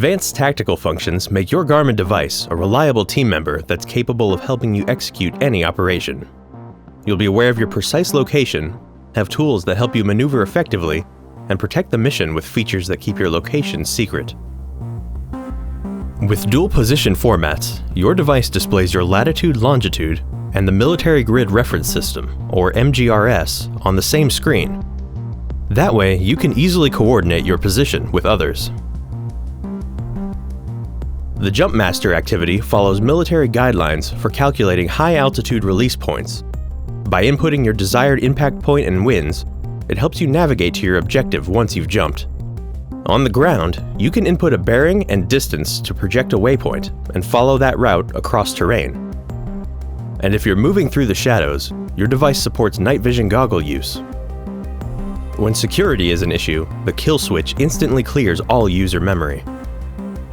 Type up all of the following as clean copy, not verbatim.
Advanced tactical functions make your Garmin device a reliable team member that's capable of helping you execute any operation. You'll be aware of your precise location, have tools that help you maneuver effectively, and protect the mission with features that keep your location secret. With dual position formats, your device displays your latitude, longitude, and the Military Grid Reference System, or MGRS, on the same screen. That way, you can easily coordinate your position with others. The Jump Master activity follows military guidelines for calculating high-altitude release points. By inputting your desired impact point and winds, it helps you navigate to your objective once you've jumped. On the ground, you can input a bearing and distance to project a waypoint and follow that route across terrain. And if you're moving through the shadows, your device supports night vision goggle use. When security is an issue, the kill switch instantly clears all user memory.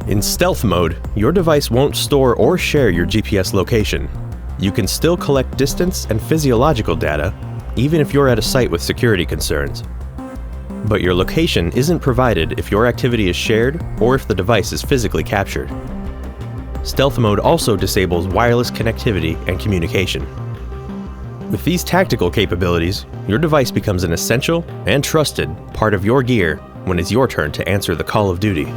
In stealth mode, your device won't store or share your GPS location. You can still collect distance and physiological data, even if you're at a site with security concerns. But your location isn't provided if your activity is shared or if the device is physically captured. Stealth mode also disables wireless connectivity and communication. With these tactical capabilities, your device becomes an essential and trusted part of your gear when it's your turn to answer the call of duty.